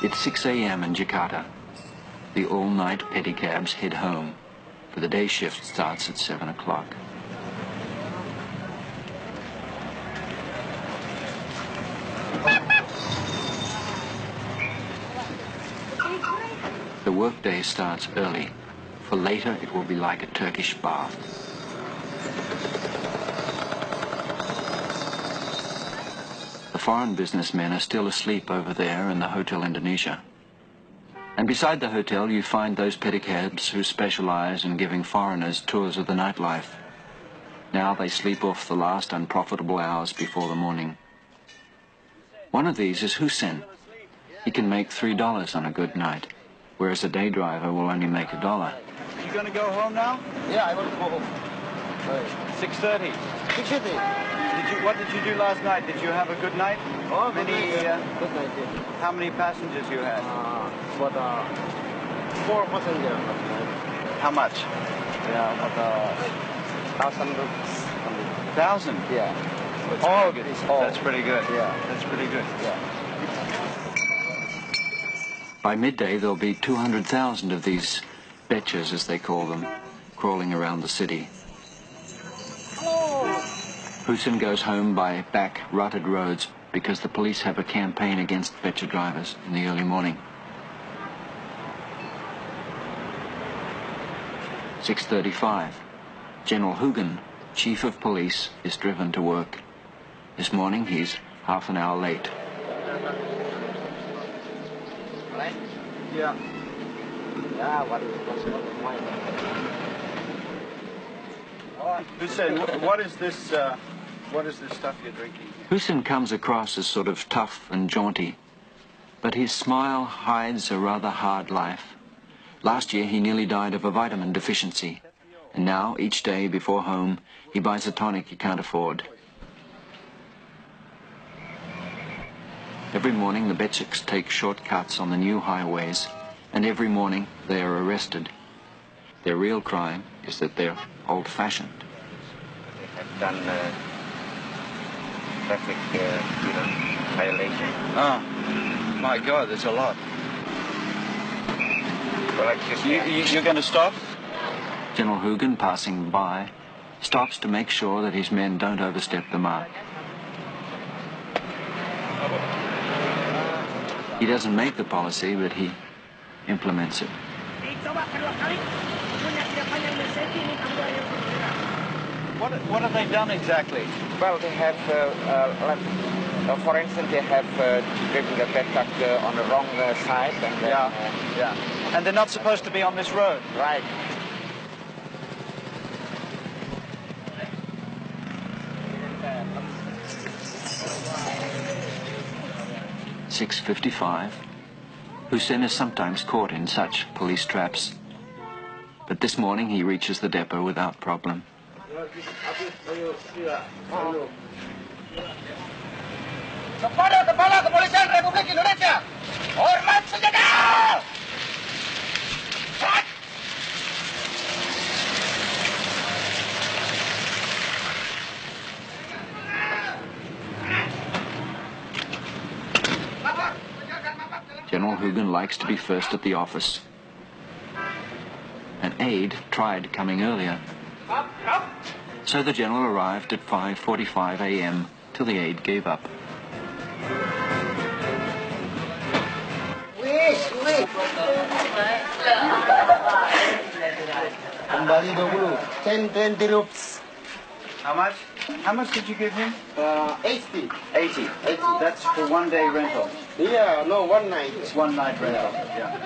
It's 6 a.m. in Jakarta. The all-night pedicabs head home, for the day shift starts at 7 o'clock. The workday starts early, for later it will be like a Turkish bath. The foreign businessmen are still asleep over there in the Hotel Indonesia. And beside the hotel you find those pedicabs who specialize in giving foreigners tours of the nightlife. Now they sleep off the last unprofitable hours before the morning. One of these is Hussein. He can make $3 on a good night, whereas a day driver will only make $1. You going to go home now? Yeah, I want to go home. 6:30. 6:30. What did you do last night? Did you have a good night? Oh, good night. Good night. How many passengers you had? But 4 passengers last night. How much? Yeah, but 1,000 rupees. 1,000? Yeah. That's All pretty good. is all. That's pretty good. Yeah. That's pretty good. Yeah. By midday there'll be 200,000 of these betches, as they call them, crawling around the city. Hussein goes home by back rutted roads because the police have a campaign against betcha drivers in the early morning. 6:35. General Hugen, Chief of Police, is driven to work. This morning he's half an hour late. Yeah. Hussein, what is this stuff you're drinking here? Hussein comes across as sort of tough and jaunty, but his smile hides a rather hard life. Last year he nearly died of a vitamin deficiency, and now each day before home he buys a tonic he can't afford. Every morning the Betchiks take shortcuts on the new highways, and every morning they are arrested. Their real crime is that they're old-fashioned. They have done traffic violation. Oh, my God, there's a lot. So like this, You're going to stop? General Hugen, passing by, stops to make sure that his men don't overstep the mark. He doesn't make the policy, but he implements it. What have they done exactly? well, they have, for instance, they have driven the Betak on the wrong side. And then, Yeah. And they're not supposed to be on this road. Right. .55. Hussein is sometimes caught in such police traps, but this morning he reaches the depot without problem. Kepada Kepala Kepolisian Republik Indonesia, hormat senjata! General Hugen likes to be first at the office. An aide tried coming earlier, so the general arrived at 5:45 a.m. till the aide gave up. Kembali 20, 10, 20 rupees. How much? How much did you give him? 80. 80. That's for 1 day rental. Yeah, no, one night. It's 1 night rental. Yeah.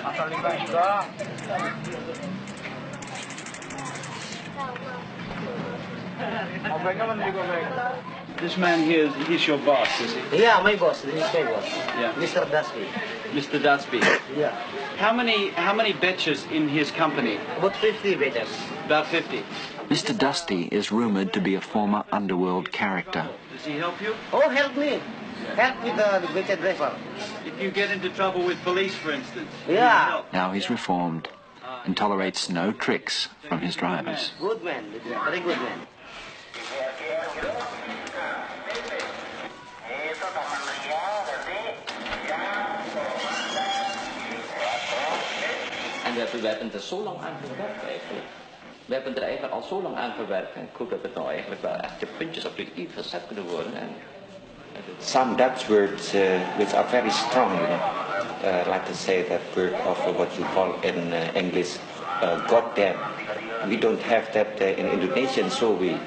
This man here, he's your boss, is he? Yeah, my boss. This is my boss. Yeah. Mr. Dasby. Mr. Datsby. Yeah. How many betches in his company? About 50 meters. About 50. Mr. Dusty is rumored to be a former underworld character. Does he help you? Oh, help me. Help with the better driver. If you get into trouble with police, for instance. Yeah. Help. Now he's reformed and tolerates no tricks from his drivers. Good man. Very good man. we hebben er zo lang aan gewerkt eigenlijk. We hebben er eigenlijk al zo lang aan gewerkt. En ik hoop dat het nou eigenlijk wel echt de puntjes op de i gezet kunnen worden. Some Dutch words which are very strong, you know. Like to say that word of what you call in English, goddamn. We don't have that in Indonesian, so we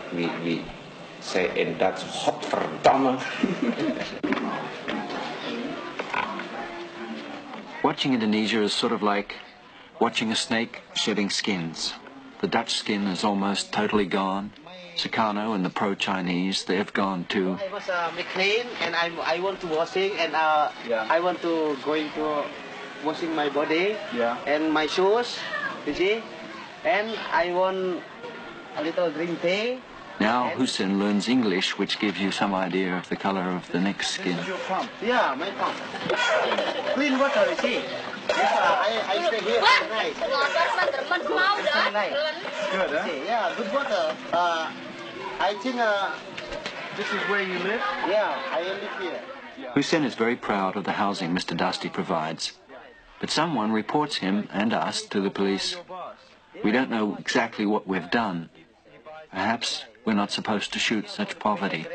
say in Dutch, godverdamme. Watching Indonesia is sort of like watching a snake shedding skins. The Dutch skin is almost totally gone. Sukarno and the pro-Chinese, they've gone too. I was clean and I want to washing and I want to going to washing my body and my shoes, you see, and I want a little green tea. Now Hussein learns English, which gives you some idea of the color of the neck's skin. This is your pump? Yeah, my pump. Clean water, you see. Yes, I stay here every night. Every night. Good, huh? See, yeah, good water. I think This is where you live? yeah, I live here. Hussein is very proud of the housing Mr. Dusty provides. But someone reports him and us to the police. We don't know exactly what we've done. Perhaps we're not supposed to shoot such poverty.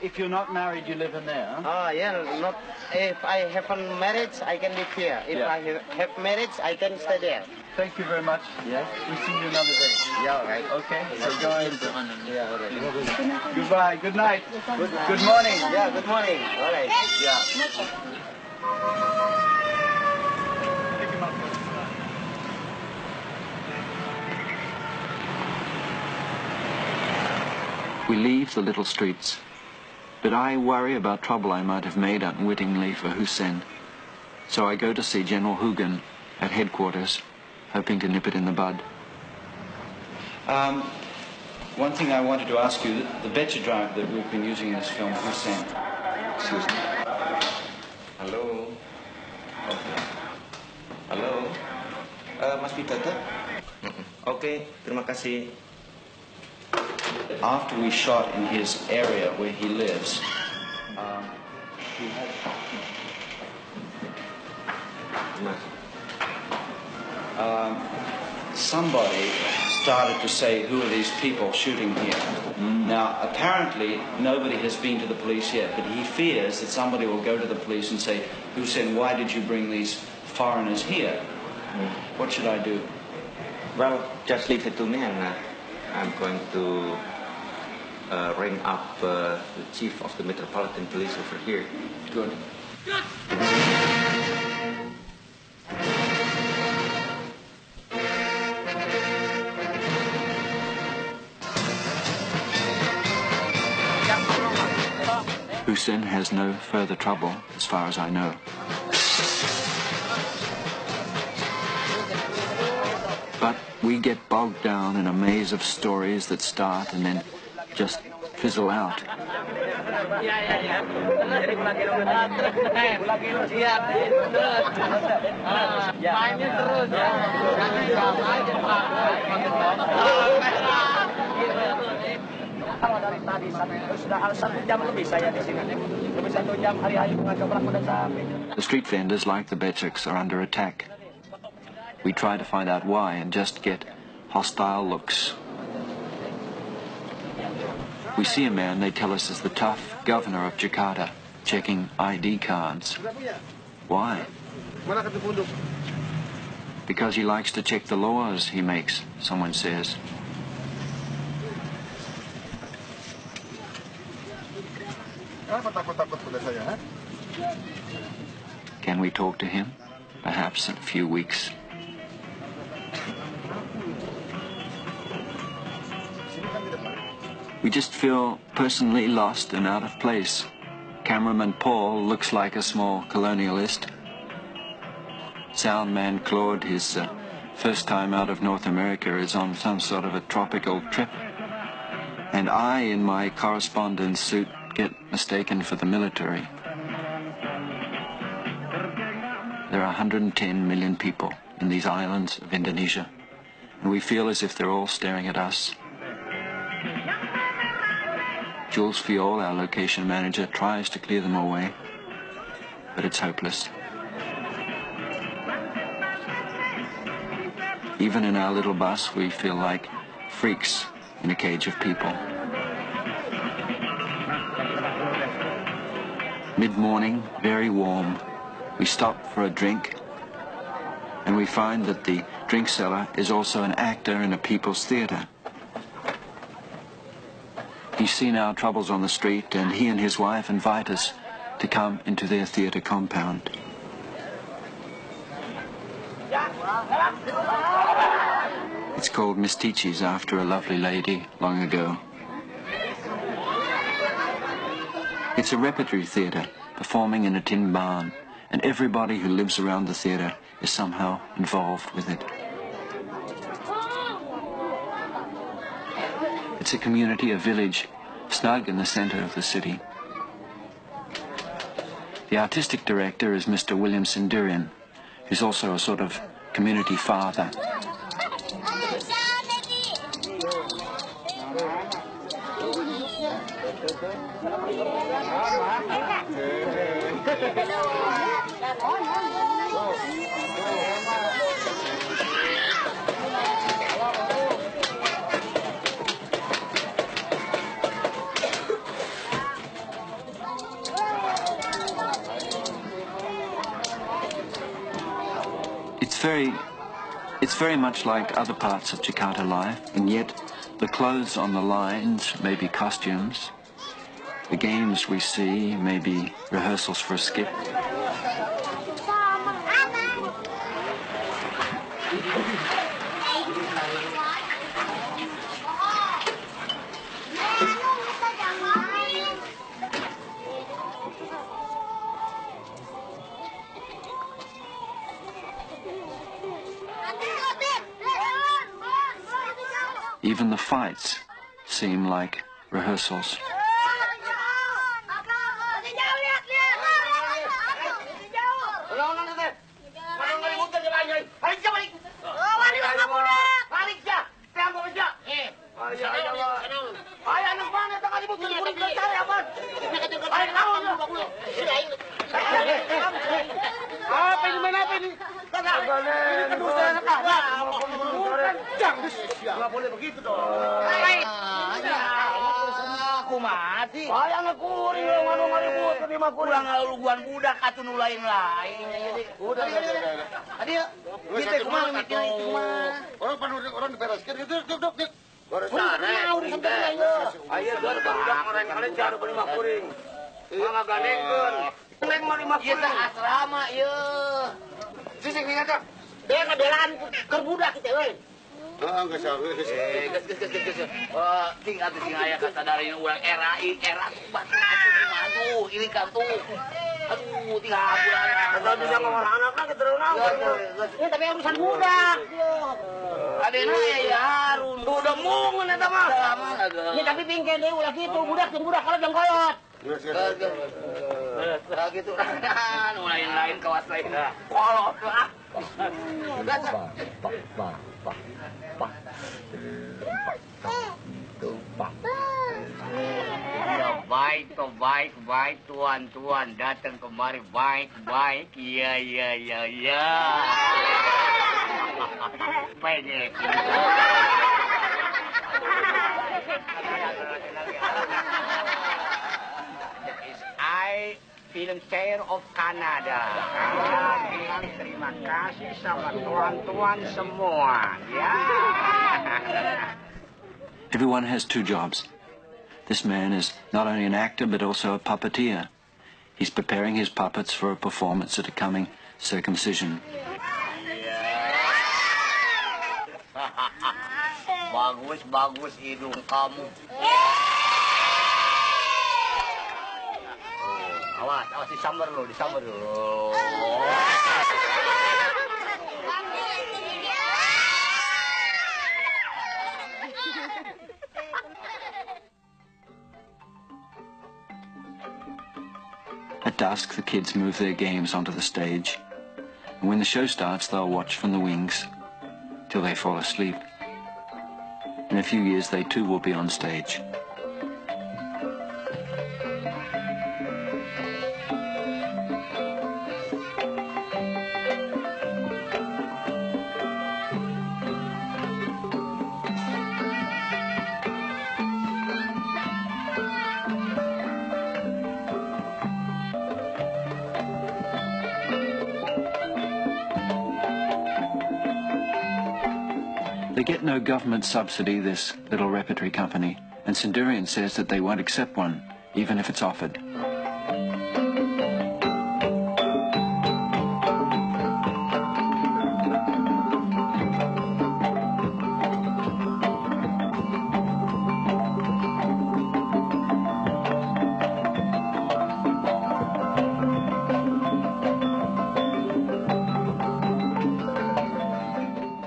If you're not married, you live in there, huh? Yeah, not if I have a marriage, I can live here. If I have marriage, I can stay there. Thank you very much. Yes. We'll see you another day. Yeah, all right. Okay? So go ahead. Yeah, all right. Goodbye. Good night. Good morning. Yeah, good morning. All right. Yeah. We leave the little streets, but I worry about trouble I might have made unwittingly for Hussein. So I go to see General Hoogan at headquarters, hoping to nip it in the bud. One thing I wanted to ask you, the betcha driver that we've been using in this film, Hussein. Excuse me. Hello. Okay. Hello. Mas Pitata? Okay, terima kasih. After we shot in his area where he lives, somebody started to say, who are these people shooting here? Now, apparently, nobody has been to the police yet, but he fears that somebody will go to the police and say, Hussein, why did you bring these foreigners here? What should I do? Well, just leave it to me and I'm going to ring up the chief of the Metropolitan Police over here. Good. Hussein has no further trouble, as far as I know. But we get bogged down in a maze of stories that start and then just fizzle out. The street vendors, like the Betchaks, are under attack. We try to find out why and just get hostile looks. We see a man they tell us is the tough governor of Jakarta, checking ID cards. Why? Because he likes to check the laws he makes, someone says. Can we talk to him? Perhaps in a few weeks. We just feel personally lost and out of place. Cameraman Paul looks like a small colonialist. Soundman Claude, his first time out of North America, is on some sort of a tropical trip. And I, in my correspondence suit, get mistaken for the military. There are 110 million people in these islands of Indonesia, and we feel as if they're all staring at us. Jules Fiol, our location manager, tries to clear them away, but it's hopeless. Even in our little bus, we feel like freaks in a cage of people. Mid-morning, very warm, we stop for a drink, and we find that the drink seller is also an actor in a people's theatre. He's seen our troubles on the street, and he and his wife invite us to come into their theatre compound. It's called Mistichi's after a lovely lady long ago. It's a repertory theatre performing in a tin barn, and everybody who lives around the theatre is somehow involved with it. It's a community, a village, snug in the centre of the city. The artistic director is Mr. William Sindurian, who's also a sort of community father. It's very much like other parts of Jakarta life, and yet the clothes on the lines may be costumes, the games we see may be rehearsals for a skit. Even the fights seem like rehearsals. Nggak boleh begitu dong. Aku mati. Bayang ngekuring lo nganu ribut di makuring. Kurang luguan budak atau nulain lain. Udah. Tadi kita kumaha mikir itu kumaha. Orang dibereskeun gitu duk. Ayo gua budak orang kalian jaru beli makuring. Ieu ngagandengkeun. Leng mah di makuring. Ieu asrama ieu. Sisik nyata. Dia ngabelaan keur budak kitu euy. Enggak saru. Ges. Ting atuh sing aya kata dari urang era batu aduh ini kan tuh. Aduh ting habulan. Eta bisa ngomong anakna ke tereunaun. Ya tapi urusan budak. Adena ya harun. Udah mungun eta mah. Ini tapi pingke deui ulah kitu budak kalau jang kolot. Gitu kan lain kawas lain. Kolot ah. Baik tuan datang kemari baik iya baik I film share of Canada. Bilang terima kasih sama tuan-tuan semua. Ya. Everyone has two jobs. This man is not only an actor but also a puppeteer. He's preparing his puppets for a performance at a coming circumcision. Bagus hidung kamu. Awas disambar dulu. At dusk, the kids move their games onto the stage. And when the show starts, they'll watch from the wings till they fall asleep. In a few years, they too will be on stage. They get no government subsidy, this little repertory company, and Centurion says that they won't accept one, even if it's offered.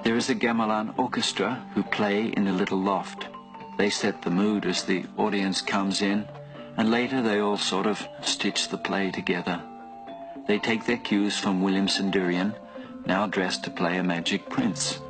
There is a gamelan orchestra who play in a little loft. They set the mood as the audience comes in, and later they all sort of stitch the play together. They take their cues from William Centurion, now dressed to play a magic prince.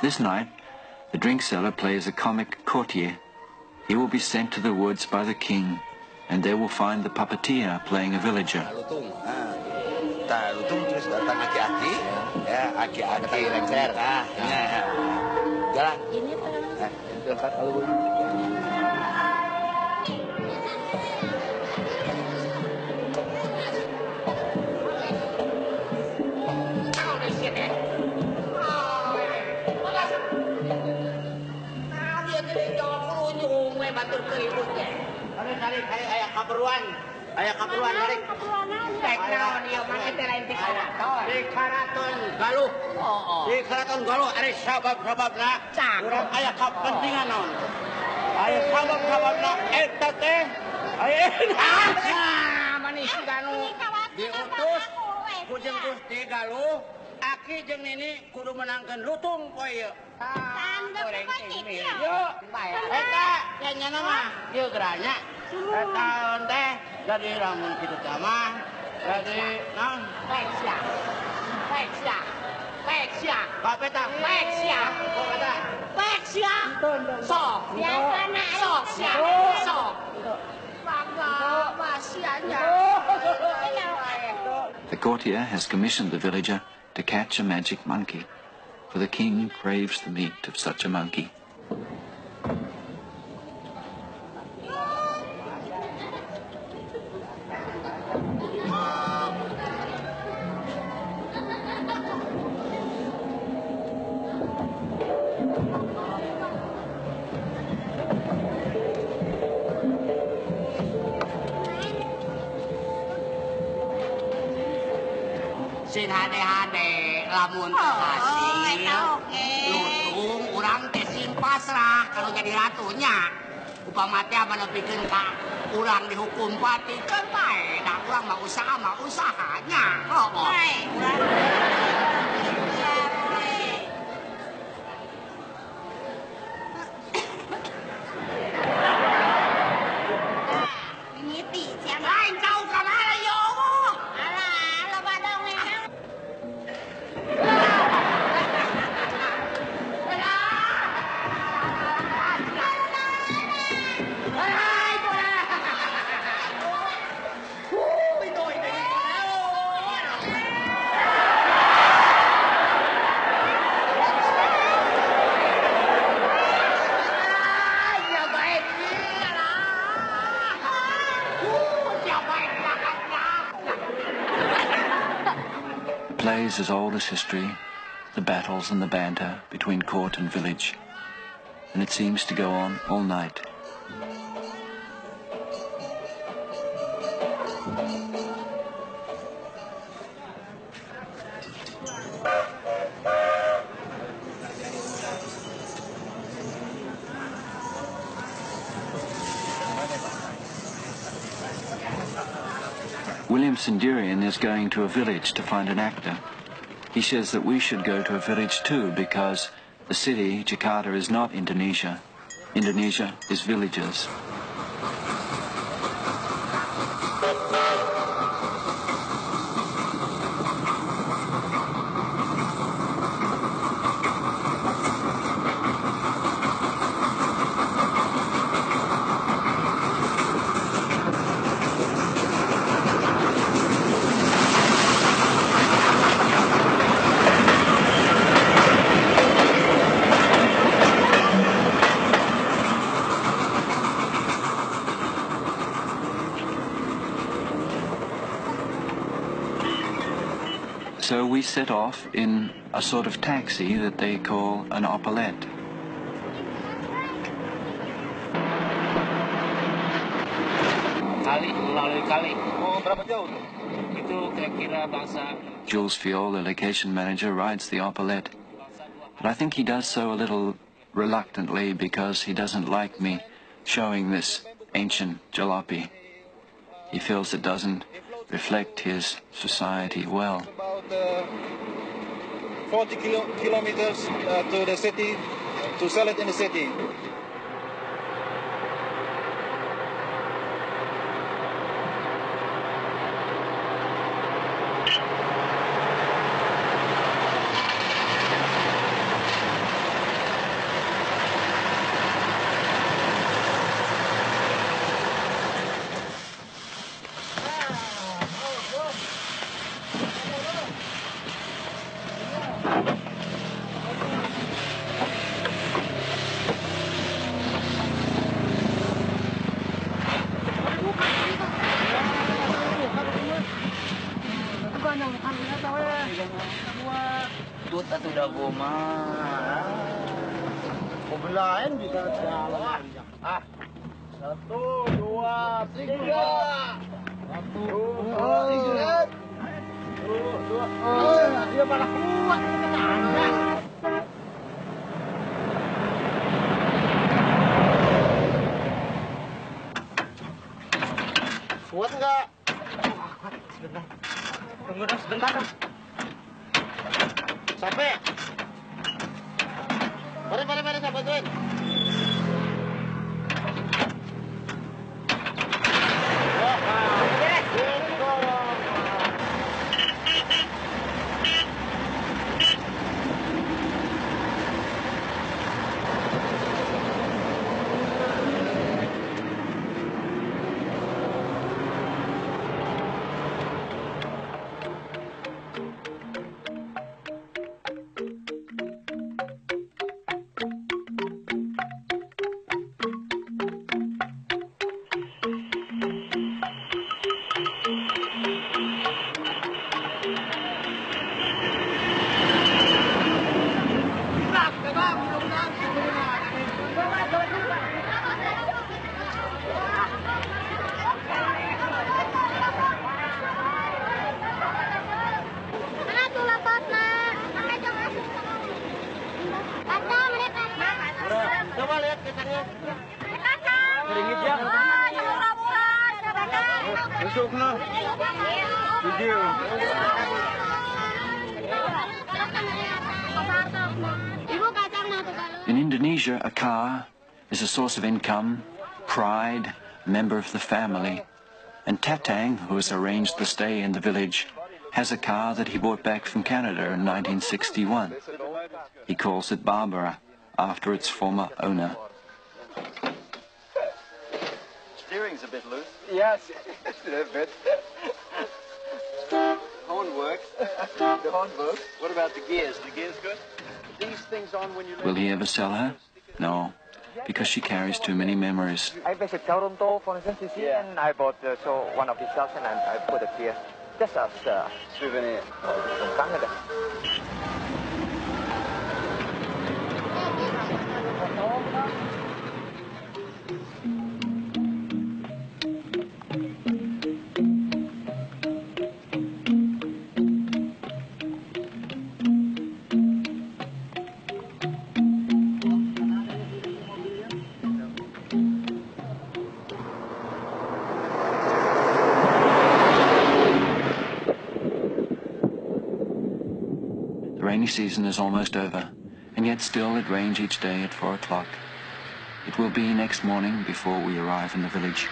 This night, the drink seller plays a comic courtier. He will be sent to the woods by the king, and there will find the puppeteer playing a villager. Lutung terus datang aki-aki, ya aki-aki lengser, jalan. Ini kalau ayah kaperuan dari teknaon ieu mah teh lain di karaton galuh di karaton galuh ari sabab-sababna urang aya kapentingan naon aya sabab-sababna eta teh aya manis ganu diutus ku jeung Gusti Galuh aki jeung Nini kudu menangkeun lutung poe ieu goreng teh yo eta nyana mah ieu geranya eta teh jadi ramun kitu teh mah jadi naon peksia bapeta peksia sok biasana sok bangga basianya. The courtier has commissioned the villager to catch a magic monkey, for the king craves the meat of such a monkey. Sin hade-hade lamun hasil lutung urang teh sin pasrah kalau jadi ratunya upama teh manepikeun ka urang dihukum pati keur bae da urang mah usahanya lain kau kamana yo Plays as old as history, the battles and the banter between court and village, and it seems to go on all night. William Centurion is going to a village to find an actor. He says that we should go to a village too because the city, Jakarta, is not Indonesia. Indonesia is villages. So we set off in a sort of taxi that they call an opalette. Jules Fiol, the location manager, rides the opalette, but I think he does so a little reluctantly because he doesn't like me showing this ancient jalopy. He feels it doesn't reflect his society well. About 40 kilometers to the city to sell it in the city. Tut atau dago mah. Kebelain juga jalan. Ah. 1, 2, 3. 1, 2, 3. 2. Dia malah kuat kenanya. Kuat enggak? Sebentar. Tunggu dong sebentar dong. Sampai. Mari saya bantuin. Coba lihat kesannya. Ringgit ya. Besok nah. Video. In Indonesia, a car is a source of income, pride, a member of the family. And Tatang, who has arranged the stay in the village, has a car that he brought back from Canada in 1961. He calls it Barbara, after its former owner. Steering's a bit loose. Yes, A little bit. Horn works. The horn works. What about the gears? The gears good? These things on when you... Will he ever sell her? No, because she carries too many memories. I visit Toronto, for instance, you see, and I bought one of his cells and I put it here. Just as souvenir. From Canada. rainy season is almost over, and yet still it rains each day at 4 o'clock. It will be next morning before we arrive in the village.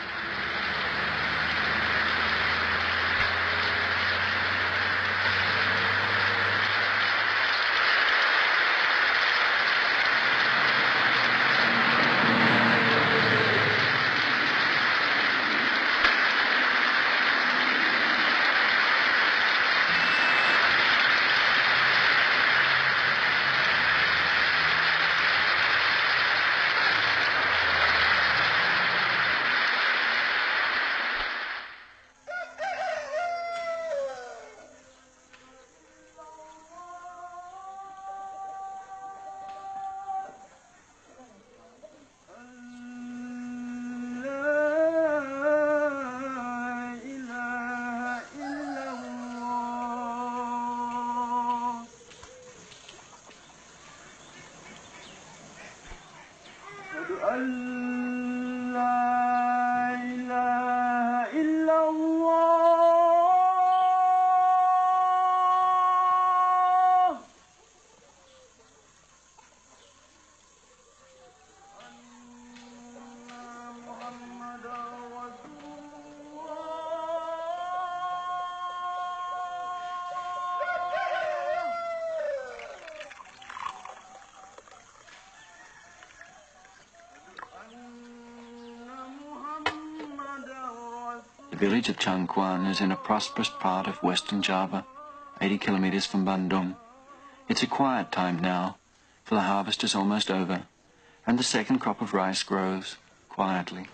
The village of Changkuan is in a prosperous part of western Java, 80 kilometers from Bandung. It's a quiet time now, for the harvest is almost over, and the second crop of rice grows quietly.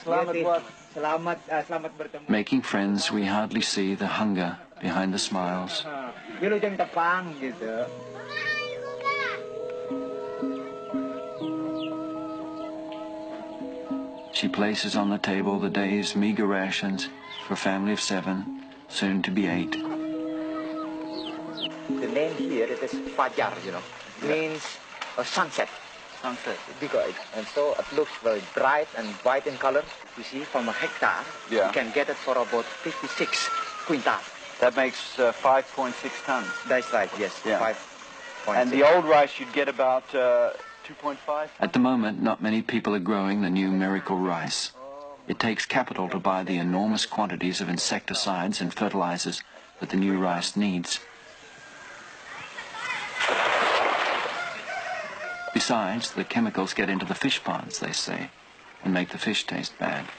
Selamat bertemu. Making friends, we hardly see the hunger behind the smiles. Wilujeng tepang gitu. She places on the table the day's meager rations for a family of 7, soon to be 8. The name here, it is Fajar, means sunset. Sunset. Because, and so it looks very bright and white in color. You see, from a hectare, you can get it for about 56 quintal. That makes 5.6 tons. That's right, yes. Yeah. 5.6. And the old rice you'd get about 2.5? At the moment, not many people are growing the new miracle rice. It takes capital to buy the enormous quantities of insecticides and fertilizers that the new rice needs. Besides, the chemicals get into the fish ponds, they say, and make the fish taste bad.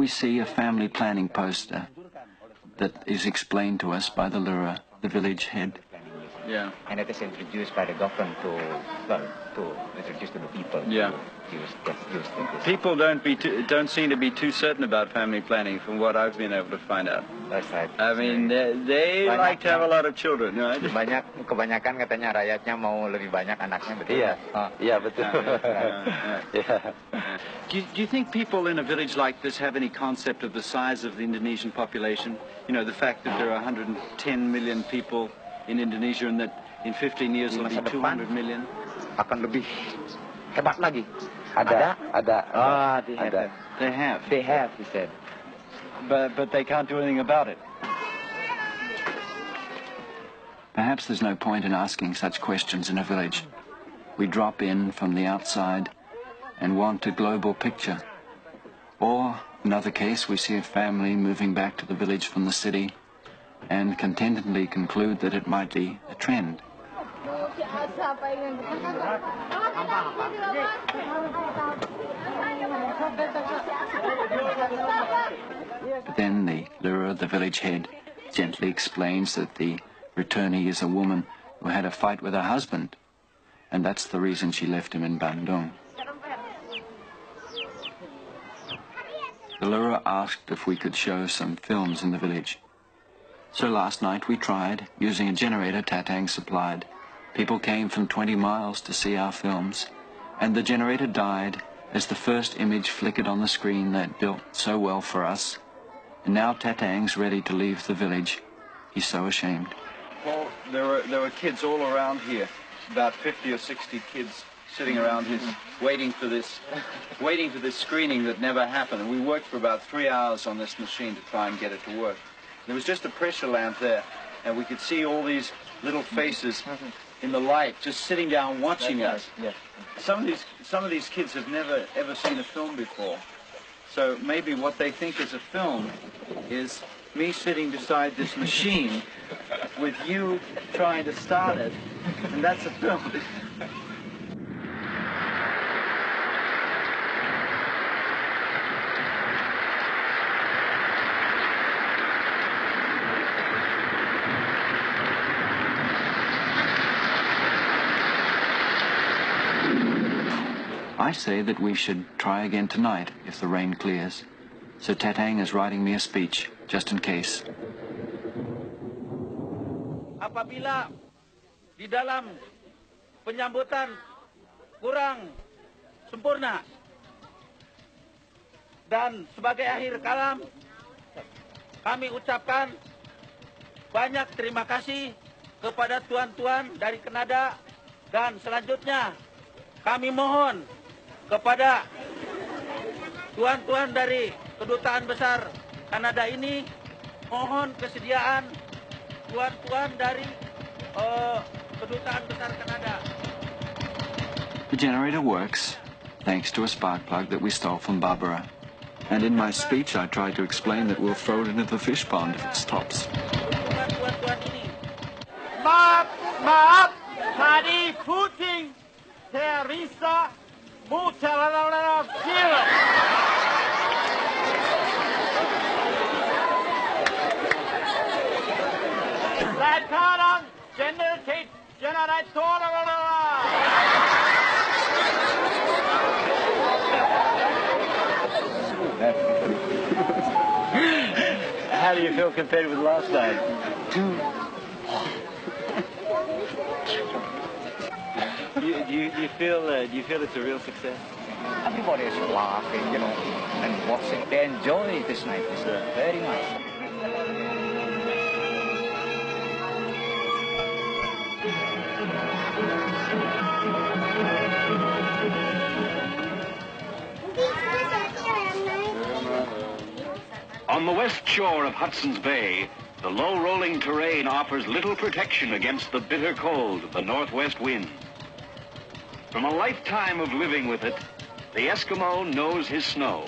we see a family planning poster that is explained to us by the Lura, the village head. Yeah. And it is introduced by the government to introduce to the people. Yeah. Use this. People don't seem to be too certain about family planning, from what I've been able to find out. That's right. I mean, they like to have a lot of children, right? Kebanyakan katanya rakyatnya mau lebih banyak anaknya, betul? Iya, iya betul. Do you think people in a village like this have any concept of the size of the Indonesian population? You know, the fact that there are 110 million people in Indonesia and that in 15 years it'll be 200 million? Akan lebih hebat lagi. Ada. They have. They have, he said. But they can't do anything about it. Perhaps there's no point in asking such questions in a village. We drop in from the outside and want a global picture. Or, another case, we see a family moving back to the village from the city and contentedly conclude that it might be a trend. But then the Lura, the village head, gently explains that the returnee is a woman who had a fight with her husband, and that's the reason she left him in Bandung. The Lura asked if we could show some films in the village. So last night we tried, using a generator Tatang supplied. People came from 20 miles to see our films, and the generator died as the first image flickered on the screen that built so well for us. And now Tatang's ready to leave the village. He's so ashamed. Well, there were kids all around here, about 50 or 60 kids sitting around here waiting for this screening that never happened. And we worked for about 3 hours on this machine to try and get it to work. There was just a pressure lamp there, and we could see all these little faces in the light, just sitting down watching us. Yes. Some of these kids have never ever seen a film before, so maybe what they think is a film is me sitting beside this machine with you trying to start it, and that's a film. I say that we should try again tonight if the rain clears. So Tatang is writing me a speech, just in case. Apabila di dalam penyambutan kurang sempurna dan sebagai akhir kalam kami ucapkan banyak terima kasih kepada tuan-tuan dari Kanada, dan selanjutnya kami mohon kepada tuan-tuan dari Kedutaan Besar Kanada ini, mohon kesediaan tuan-tuan dari Kedutaan Besar Kanada. The generator works, thanks to a spark plug that we stole from Barbara. And in my speech I tried to explain that we'll throw it into the fish pond if it stops. Tuan-tuan ini. Maaf, tadi puting Teresa Mutalala Kira. Sekarang generator. How do you feel compared with last night? Do you feel it's a real success? Everybody is laughing, and watching. They enjoy this night very much. On the west shore of Hudson's Bay, the low-rolling terrain offers little protection against the bitter cold of the northwest wind. From a lifetime of living with it, the Eskimo knows his snow.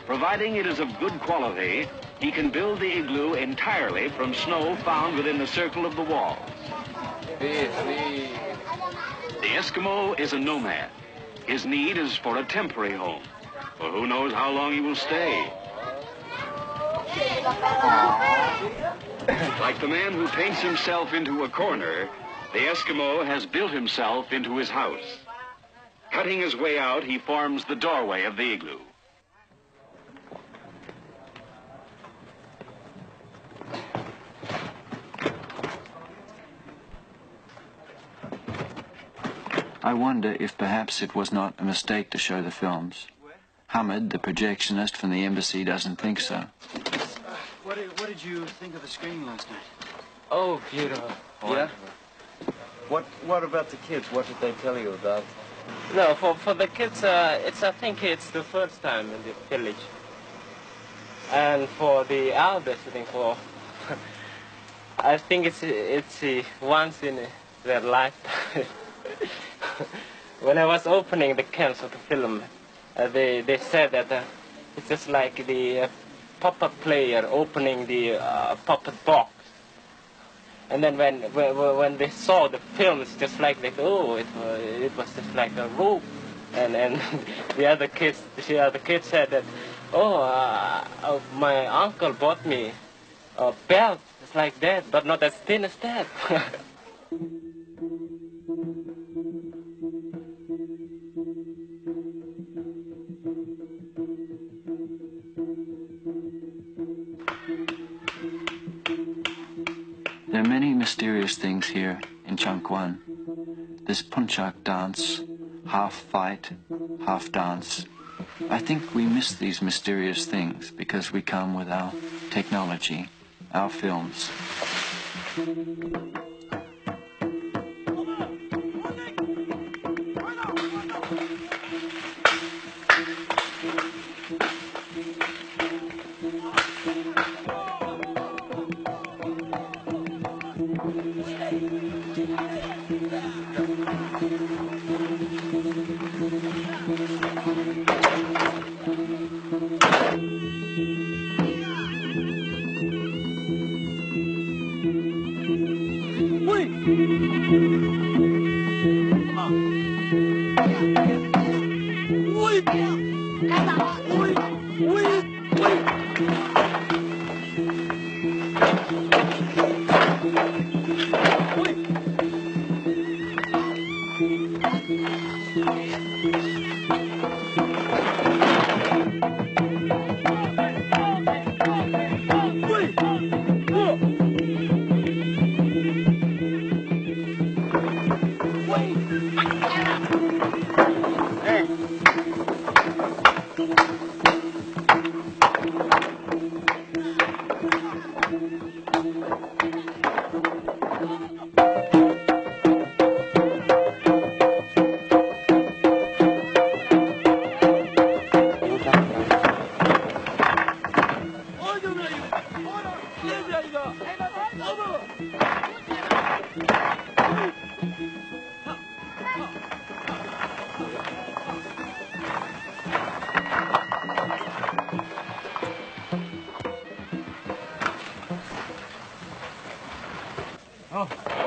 Providing it is of good quality, he can build the igloo entirely from snow found within the circle of the walls. The Eskimo is a nomad. His need is for a temporary home, for who knows how long he will stay. Like the man who paints himself into a corner, the Eskimo has built himself into his house. Cutting his way out, he forms the doorway of the igloo. I wonder if perhaps it was not a mistake to show the films. Hamid, the projectionist from the embassy, doesn't think so. What did you think of the screening last night? Oh, beautiful. Yeah? What about the kids? What did they tell you about? No, for the kids, I think it's the first time in the village. And for the elders, I think it's once in their lifetime. When I was opening the cans of the film, they said that it's just like the puppet player opening the puppet box. And then when they saw the film, it's just like that. Oh, it was just like a rope. And the other kids said that, oh, my uncle bought me a belt, just like that, but not as thin as that. There are many mysterious things here in Changquan. This punchak dance, half fight, half dance. I think we miss these mysterious things because we come with our technology, our films.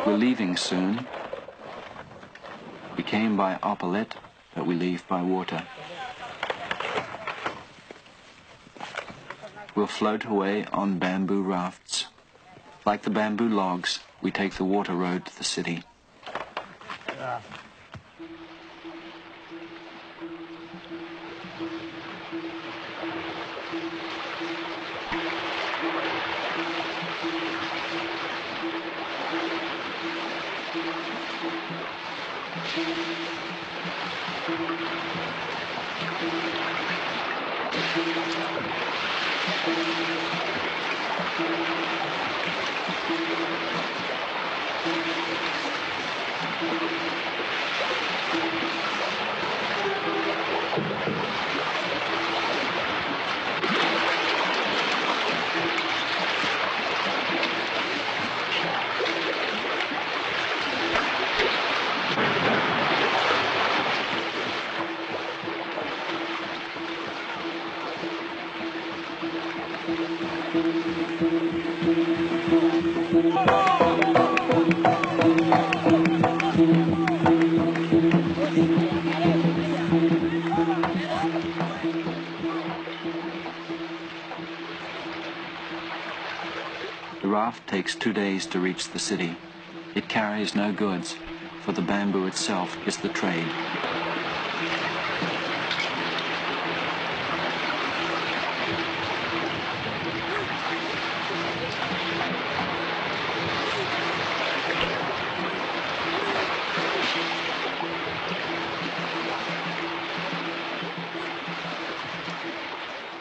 We're leaving soon. We came by Oppolet, but we leave by water. We'll float away on bamboo rafts. Like the bamboo logs, we take the water road to the city. takes 2 days to reach the city. It carries no goods, for the bamboo itself is the trade.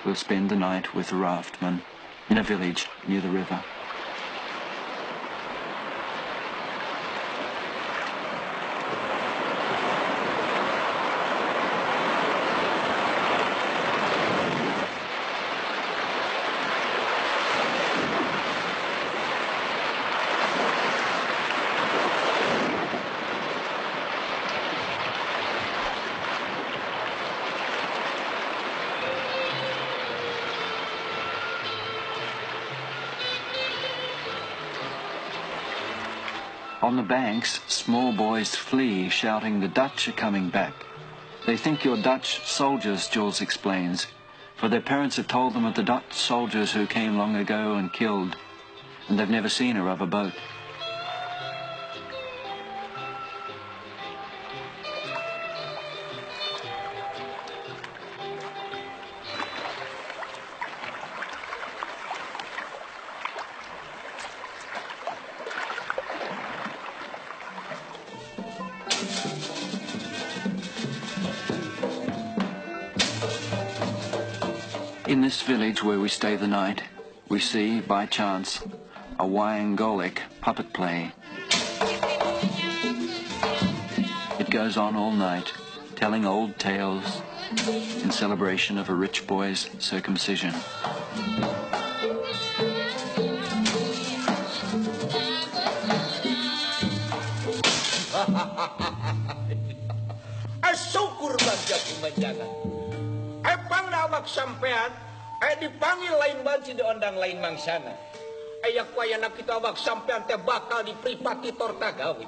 We'll spend the night with the raftman in a village near the river. On the banks, small boys flee, shouting, "The Dutch are coming back." They think you're Dutch soldiers, Jules explains, for their parents have told them of the Dutch soldiers who came long ago and killed, and they've never seen a rubber boat. In this village where we stay the night, we see, by chance, a Wyangolik puppet play. It goes on all night, telling old tales in celebration of a rich boy's circumcision. Syukur bangsa kumanjangan. Pangdawak sampean, dipanggil lain banci diondang lain mangsana. Ayak wayana kita awak sampean teh bakal dipripati tortagawi.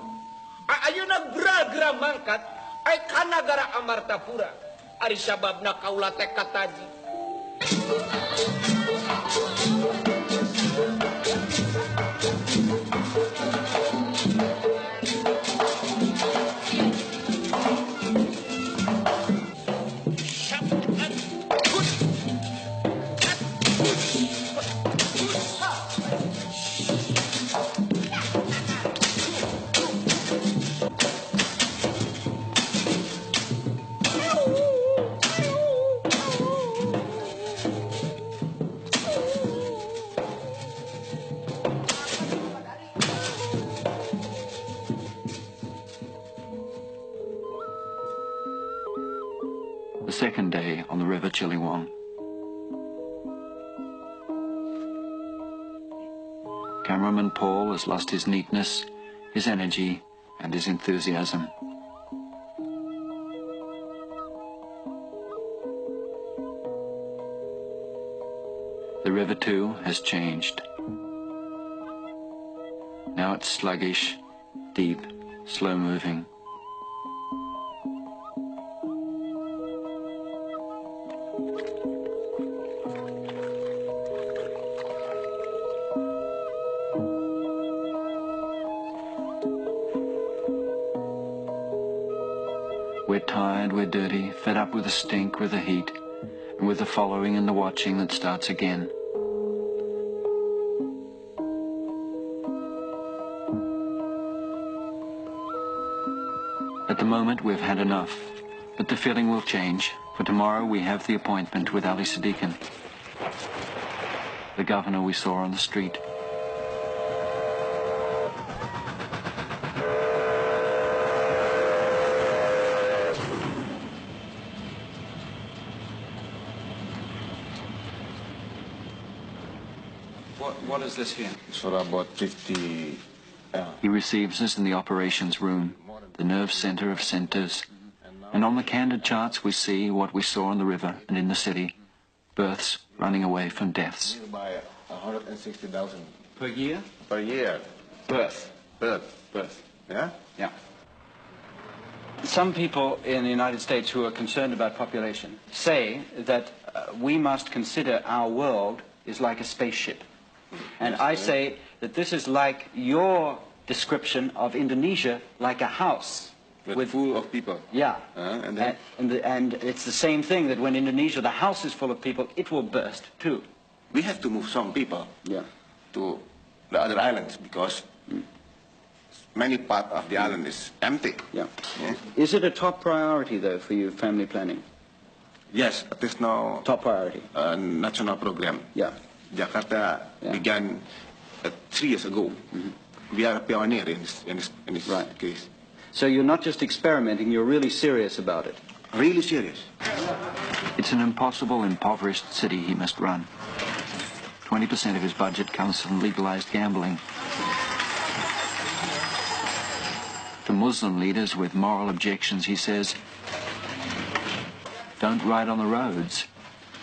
Ayeuna gra-gra mangkat, ka nagara Amartapura. Ari sababna kaula teh kataji. The second day on the river Chiliwang. Cameraman Paul has lost his neatness, his energy, and his enthusiasm. The river too has changed. Now it's sluggish, deep, slow-moving. We're tired, we're dirty, fed up with the stink, with the heat, and with the following and the watching that starts again. At the moment, we've had enough, but the feeling will change, for tomorrow we have the appointment with Ali Sadikin, the governor we saw on the street. What is this here? For about 50... He receives us in the operations room, the nerve center of centers, and on the candid charts we see what we saw on the river and in the city, births running away from deaths. By 160,000. Per year? Per year. Birth. Birth. Yeah? Yeah. Some people in the United States who are concerned about population say that we must consider our world is like a spaceship. And I say that this is like your description of Indonesia, like a house. With full of people. Yeah. And then? And it's the same thing, that when Indonesia, the house is full of people, it will burst too. We have to move some people to the other islands because many part of the island is empty. Yeah. Is it a top priority, though, for you, family planning? Yes, it is now top priority. National program. Yeah. Jakarta began 3 years ago. We are a pioneer in this case. So you're not just experimenting, you're really serious about it. Really serious. It's an impossible, impoverished city he must run. 20% of his budget comes from legalized gambling. To Muslim leaders with moral objections, he says, don't ride on the roads,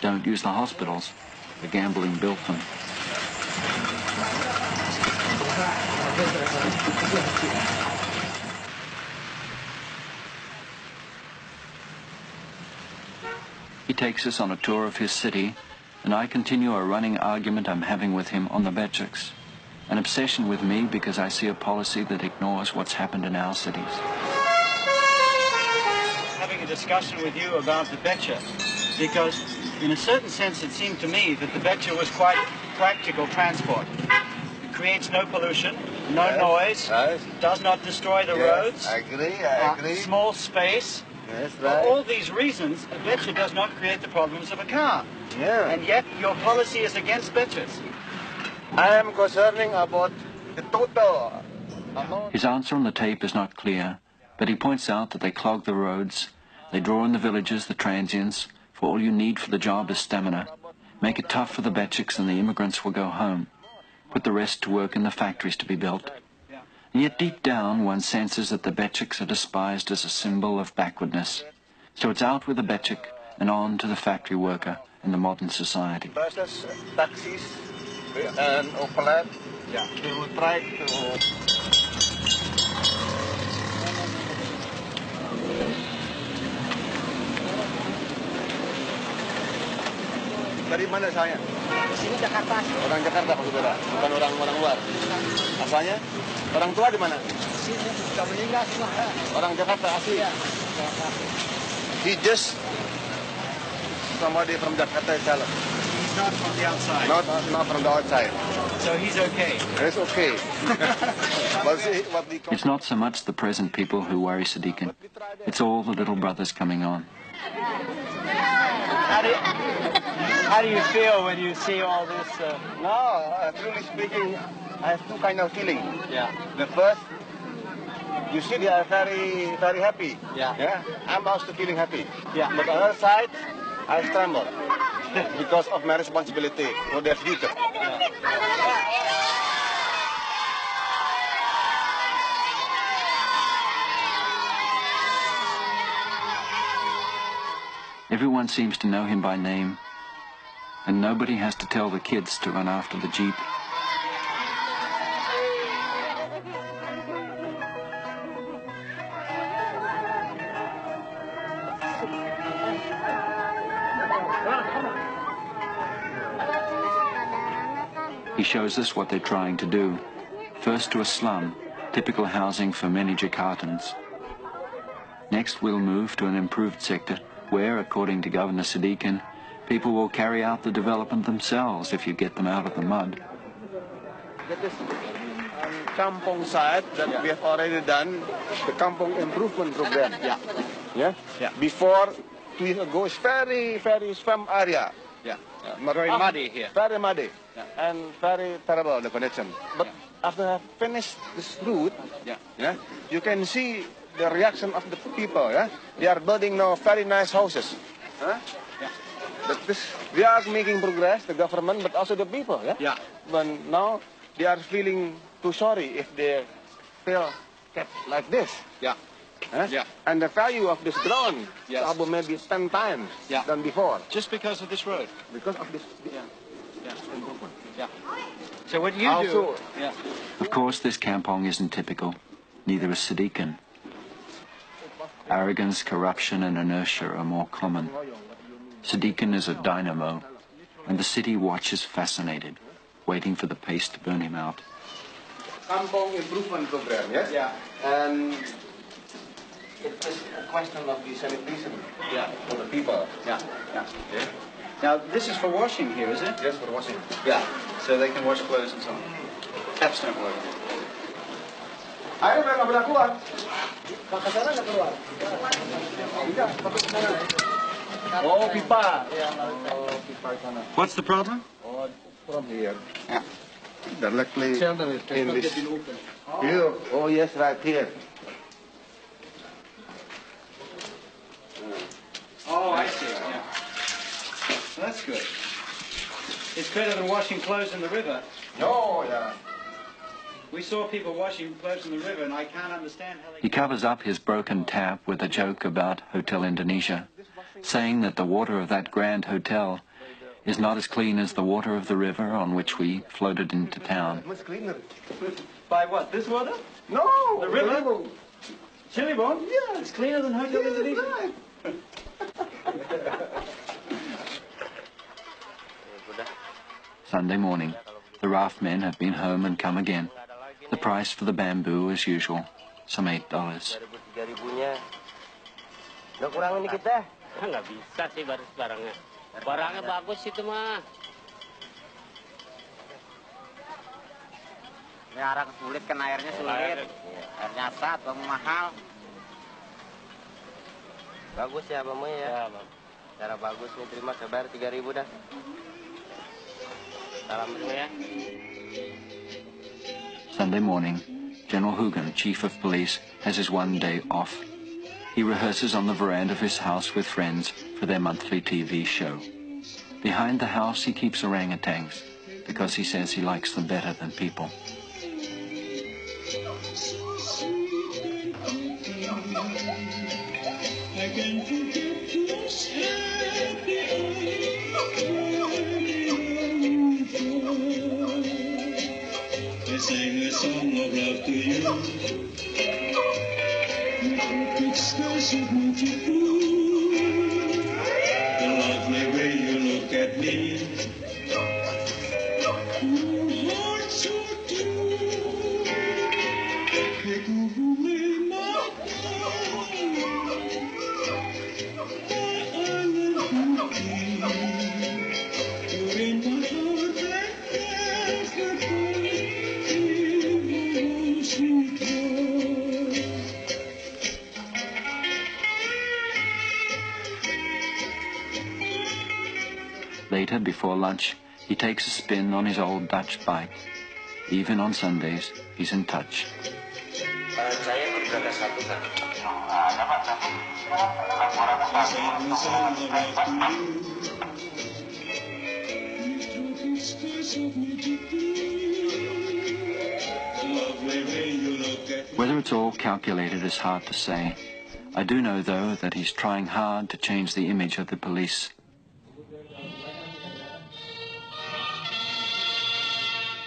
don't use the hospitals. The gambling built them. He takes us on a tour of his city, and I continue a running argument I'm having with him on the Beceks. An obsession with me because I see a policy that ignores what's happened in our cities. Having a discussion with you about the Becek, because in a certain sense it seemed to me that the Becek was quite practical transport. It creates no pollution, no noise, does not destroy the roads. I agree. Small space. Yes, For all these reasons, a Becek does not create the problems of a car. Yeah. And yet your policy is against Beceks. I am concerning about the total amount. His answer on the tape is not clear, but he points out that they clog the roads, they draw in the villages, the transients, for all you need for the job is stamina. Make it tough for the Beceks and the immigrants will go home. Put the rest to work in the factories to be built. And yet deep down one senses that the Beceks are despised as a symbol of backwardness. So it's out with the Becek and on to the factory worker in the modern society. Buses, taxis, and Opel, they will try to... Dari mana asalnya? Di sini Jakarta. Orang Jakarta, Pak Saudara, bukan orang luar. Asalnya? Orang tua di mana? Sini sudah meninggal semua. Orang Jakarta asli. Ya. He just somebody from Jakarta itself. He's not from the outside. Not from the outside. So he's okay. It's okay. It's not so much the present people who worry Sadiqin. It's all the little brothers coming on. How do you feel when you see all this? No, truly speaking, I have two kind of feeling. Yeah. The first, you see they are very, very happy. Yeah. I'm also feeling happy. Yeah. But on the other side, I tremble because of my responsibility for their future. Everyone seems to know him by name, and nobody has to tell the kids to run after the jeep. He shows us what they're trying to do. First to a slum, typical housing for many Jakartans. Next we'll move to an improved sector where, according to Governor Sadiqin, people will carry out the development themselves if you get them out of the mud. That is Kampong side that we have already done, the Kampong improvement program. Yeah. Before 2 years ago, it's very, very swamp area. Very muddy here. Very muddy. And very terrible, the connection. But after I finish this route, you can see the reaction of the people. They are building now very nice houses. But we are making progress, the government, but also the people. But now they are feeling too sorry if they feel kept like this. And the value of this ground is about maybe 10 times than before. Just because of this road? Because of this improvement. So what you also, do... Of course, this kampong isn't typical. Neither is Sadiqin. Arrogance, corruption, and inertia are more common. Sadiqin is a dynamo, and the city watches fascinated, waiting for the pace to burn him out. kampong improvement program, yes? Yeah. And it is a question of the sanitation for the people. Yeah. Okay? Now, this is for washing here, is it? Yes, for washing. Yeah. So they can wash clothes and so on. Taps don't work. Ayo, nggak boleh keluar. Ke sana nggak keluar? Enggak, masuk ke sana. Oh, pipa. Oh, pipa sana. What's the problem? Oh, from here. Yeah. Directly in this. Here. Oh, yes, right here. Oh, I see. Yeah. Well, that's good. It's better than washing clothes in the river. Oh, yeah. We saw people washing clothes in the river, and I can't understand how they... He covers up his broken tap with a joke about Hotel Indonesia, saying that the water of that grand hotel is not as clean as the water of the river on which we floated into town. Much cleaner. By what? This water? No. The river? Chilibon? Yeah, it's cleaner than Hotel Indonesia. Right. Sunday morning, the raft men have been home and come again. The price for the bamboo, as usual, some $8. 3.000-nya. Udah kurangin dikit deh. Nggak bisa sih barangnya. Barangnya bagus itu mah. Ini arang sulit kan airnya sulit. Airnya asat, bang mahal. Bagus ya Bang Moy ya. Cara bagus nih, terima saya bayar 3.000 dah. Salam dulu ya. Sunday morning, General Hugen, Chief of Police, has his one day off. He rehearses on the veranda of his house with friends for their monthly TV show. Behind the house he keeps orangutans, because he says he likes them better than people. I sang a song of love to you. Expressive beautiful. The lovely way you look at me. Your heart so true. Take away my heart. My island cookie. You're in my heart like every Later, before lunch, he takes a spin on his old Dutch bike. Even on Sundays, he's in touch. Whether it's all calculated is hard to say. I do know, though, that he's trying hard to change the image of the police.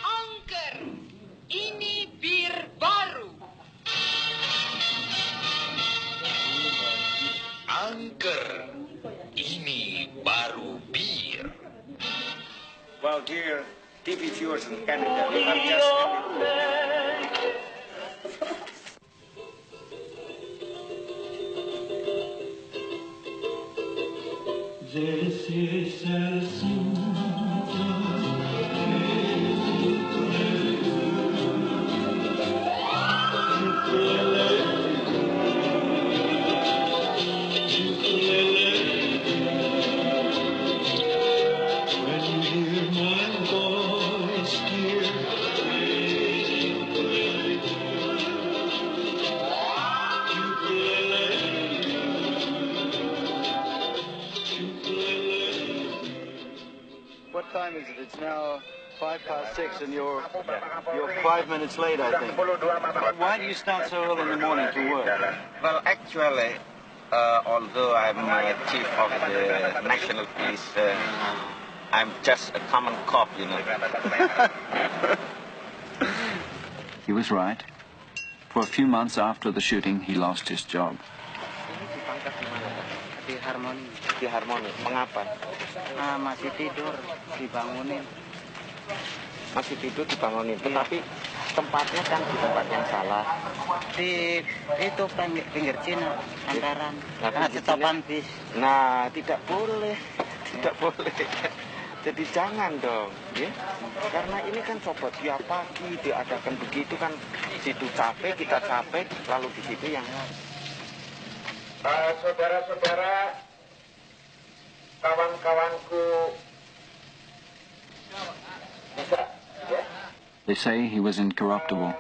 Angker, ini bir baru. Angker, ini baru bir. Well, dear TV viewers in Canada, we have just... What time is it? It's now 6:05, and you're 5 minutes late, I think. Why do you start so early in the morning to work? Well, actually, although I'm chief of the national police, I'm just a common cop, you know. He was right. For a few months after the shooting, he lost his job. Di Harmoni. Di Harmoni. Mengapa? Masih tidur, dibangunin. Masih tidur, dibangunin. Tetapi tempatnya kan di tempat yang salah. Di itu pinggir Cina, antaran stopan bis. Nah, tidak boleh, tidak boleh. Jadi jangan dong, ya. Karena ini kan sobat tiap pagi diadakan begitu kan, situ capek, kita capek, lalu di situ yang saudara-saudara, kawan-kawanku, bisa, ya? They say he was incorruptible.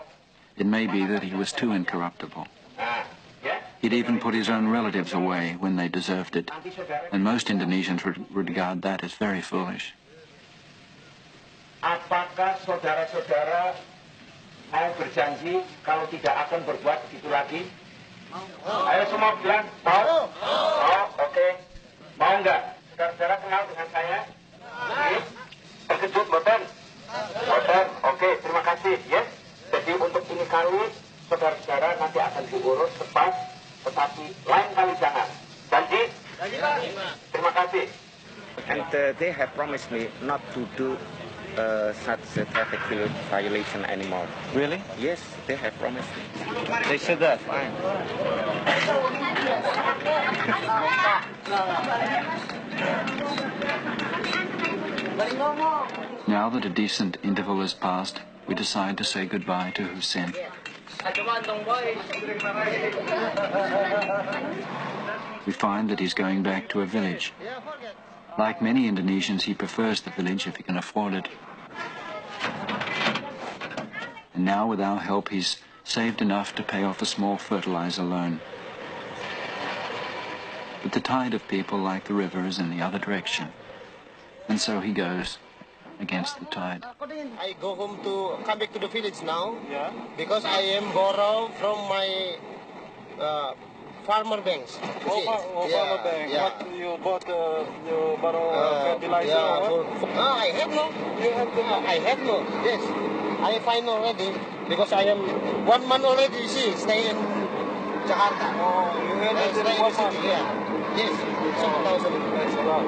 It may be that he was too incorruptible. He'd even put his own relatives away when they deserved it, and most Indonesians regard that as very foolish. Apakah saudara-saudara mau berjanji kalau tidak akan berbuat begitu lagi? Ayo semua bilang, mau? Mau, oke. Mau nggak? Saudara kenal dengan saya? Terkejut, boten? Boten, oke, terima kasih, yes. Jadi untuk ini kali, saudara-saudara nanti akan diurus tepat, tetapi lain kali jangan. Janji? Terima kasih. And they have promised me not to do such a traffic violation anymore. Really? Yes, they have promised me. They said that. Fine. Now that a decent interval has passed, we decide to say goodbye to Hussein. We find that he's going back to a village. Like many Indonesians, he prefers the village if he can afford it. And now, with our help, he's saved enough to pay off a small fertilizer loan. But the tide of people like the river is in the other direction. And so he goes against the tide. I go home to come back to the village now, because I am borrow from my farmer banks. Farmer bank. Yeah. What you bought? You borrow fertilizer or what? I have no. You have no. I have no. Yes, I find already because I am 1 month already. You see, stay in Jakarta. Oh, you have stay in the city. Yeah. Yes, 7,000. That's a lot.